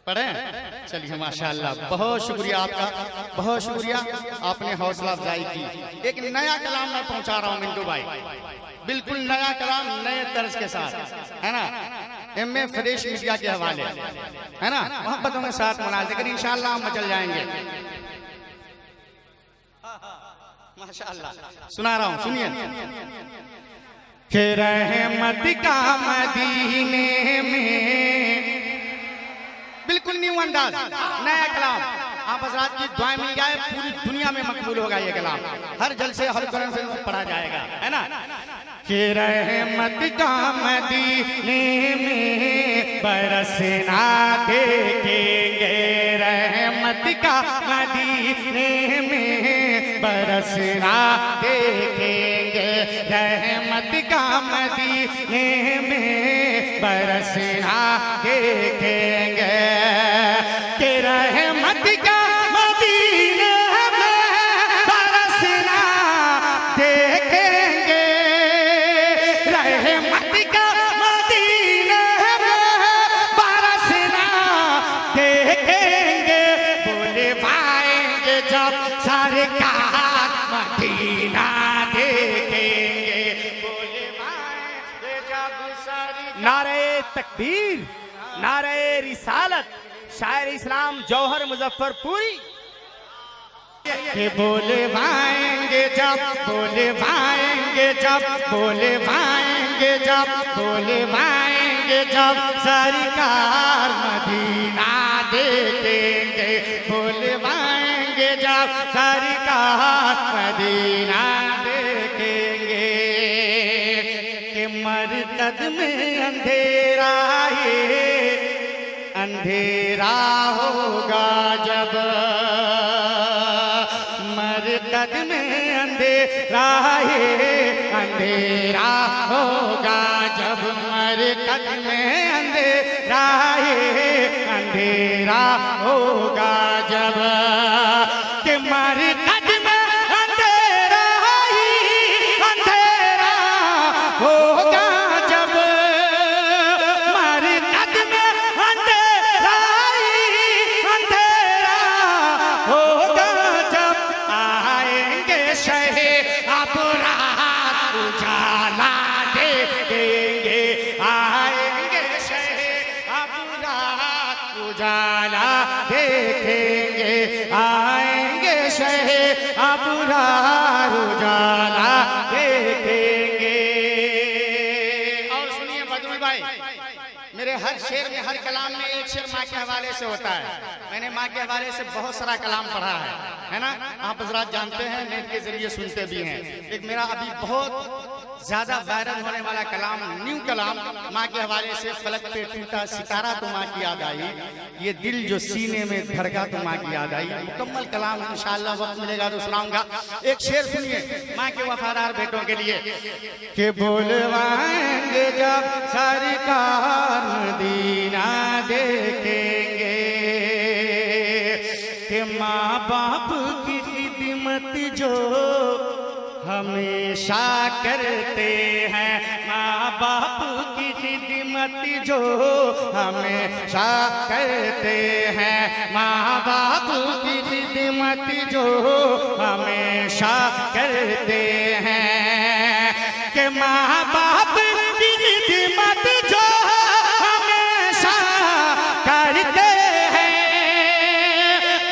पढ़े? चलिए माशाअल्लाह, बहुत शुक्रिया आपका, बहुत शुक्रिया, आपने हौसला अफजाई की। एक नया कलाम मैं पहुंचा रहा हूं मिंटू भाई, बिल्कुल नया कलाम नए तर्ज के साथ, है ना, एमए फ्रेश मीडिया के हवाले, है ना, मोहब्बतों के साथ मुनाज़िर इंशाअल्लाह हम मचल जाएंगे। माशाअल्लाह सुना रहा हूं, सुनिए। कि रहमत का मदीने में, बिल्कुल न्यू अंदाज, नया कलाम, आप हज़रात की दुआएं मिल जाए, पूरी दुनिया में मकबूल होगा ये कलाम, हर जलसे हर कॉन्फ्रेंस में पढ़ा जाएगा, है ना। कि रहमत का मदीने में बरसना देखेंगे, रहमत का मदीने में बरसना देखेंगे, रहमत का मदीने में बरसना देखेंगे, कि रहमत का मदीने में बरसना देखेंगे, रहमत का मदीने में बरसना देखेंगे, बोले पाएंगे जब सरकार मदीना देखेंगे, बोले पाएंगे जब सरकार। नारे तकबीर, नारे रिसालत, शायर इस्लाम जौहर मुजफ्फरपुरी। कि बोले पाएंगे जब, बोले पाएंगे जब, बोले पाएंगे जब, बोले पाएंगे जब सरकार मदीना देखेंगे, बोले पाएंगे जब सरकार मदीना देखेंगे, कि मरकद में अंधेरा है, अंधेरा होगा जब, मरकद में अंधेरा है, अंधेरा होगा जब, मरकद में अंधेरा है, अंधेरा होगा जब, कि मरकद में अंधेरा ही अंधेरा होगा जब, मरकद में अंधेरा ही अंधेरा होगा जब, आएंगे शहे अबरार उजाला देखेंगे, आएंगे शहे अबरार उजाला देखेंगे, आएंगे शहे अबरार उजाला देखेंगे। और सुनिए बदरुल भाई, मेरे हर शेर में, हर कलाम में एक शेर माँ के हवाले से होता है। मैंने माँ के हवाले से बहुत सारा कलाम पढ़ा है ना, आप हज़रात जानते हैं, नेट के जरिए सुनते भी हैं। एक मेरा अभी बहुत ज्यादा वायरल होने वाला कलाम, न्यू कलाम, माँ के हवाले से, फलक पे टूटा सितारा तो माँ की याद आई, ये दिल जो सीने में धड़का तो माँ की याद आई। मुकम्मल कलाम इंशाअल्लाह वक्त मिलेगा तो सुनाऊंगा। एक शेर सुनिए माँ के वफादार बेटों के लिए। कि बोलवाएंगे जब सरकार मदीना देखेंगे, कि माँ बाप की खिदमत जो हमेशा करते हैं, माँ बाप की खिदमत जो हमेशा करते हैं, माँ बाप की खिदमत जो हमेशा करते हैं, कि माँ बाप की खिदमत जो हमेशा करते हैं,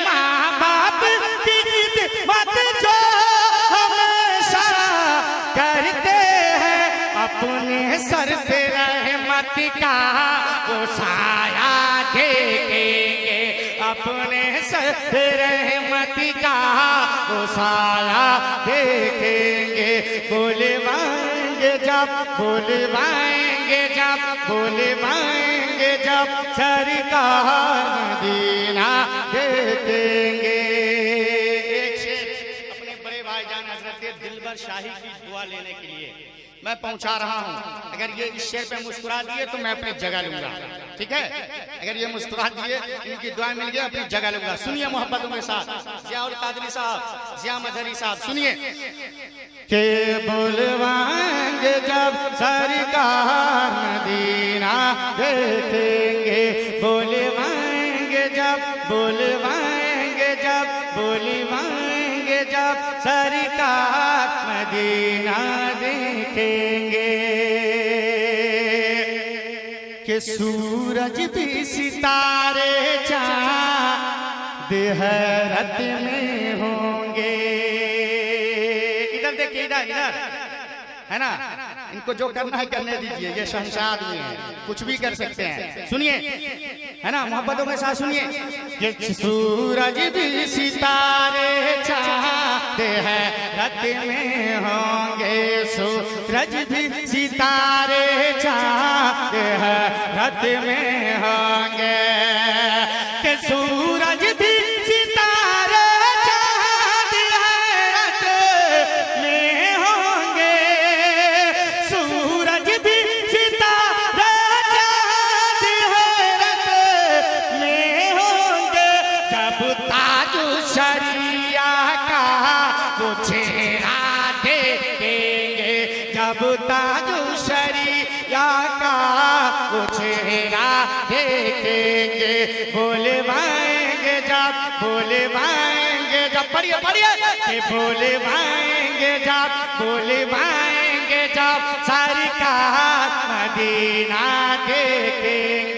माँ बाप की खिदमत जो करते हैं, अपने सर पे रहमत का वो साया देखेंगे, अपने सर पे रहमत का वो साया देखेंगे, बुलवाएंगे जब, बुलवाएंगे जब, बुलवाएंगे जब सरकार मदीना देखेंगे। दिलबर शाही की दुआ लेने के लिए मैं पहुंचा रहा हूं। अगर ये इस शेर पे मुस्कुरा दिए तो मैं अपनी जगह लूंगा, ठीक है। अगर ये मुस्कुरा दिए, इनकी दुआएं मिल गई, अपनी जगह लूंगा। सुनिए मोहब्बतों के साथ, जियाउल कादरी साहब, जिया मजहरी साहब, सुनिए। के बुलवाएंगे जब सरकार मदीना देखेंगे, बुलवाएंगे जब बुलवाएंगे जब बुलवाएंगे जब सरकार मदीना देखेंगे कि सूरज भी सितारे चाँद हैरत में होंगे। इधर देखिए, इधर इधर है ना, इनको जो करना है करने दीजिए, ये शहंशाह आदमी है, कुछ भी कर सकते हैं। सुनिए, है ना, मोहब्बतों के साथ सुनिए। ये सूरज भी सितारे चाँद हैरत में होंगे, सूरज भी सितारे चाँद हैरत में होंगे कि सूरज भी सितारे चाँद हैरत में होंगे, सूरज भी सितारे चाँद हैरत में होंगे जब ताजु शरिया का वो चेहरा देखेंगे, जब ताजु शरिया का वो चेहरा देखेंगे। बुलवाएंगे जब बुलवाएंगे जब, पढ़िए पढ़िए, कि बुलवाएंगे जब बुलवाएंगे जब सरकार मदीना देखेंगे।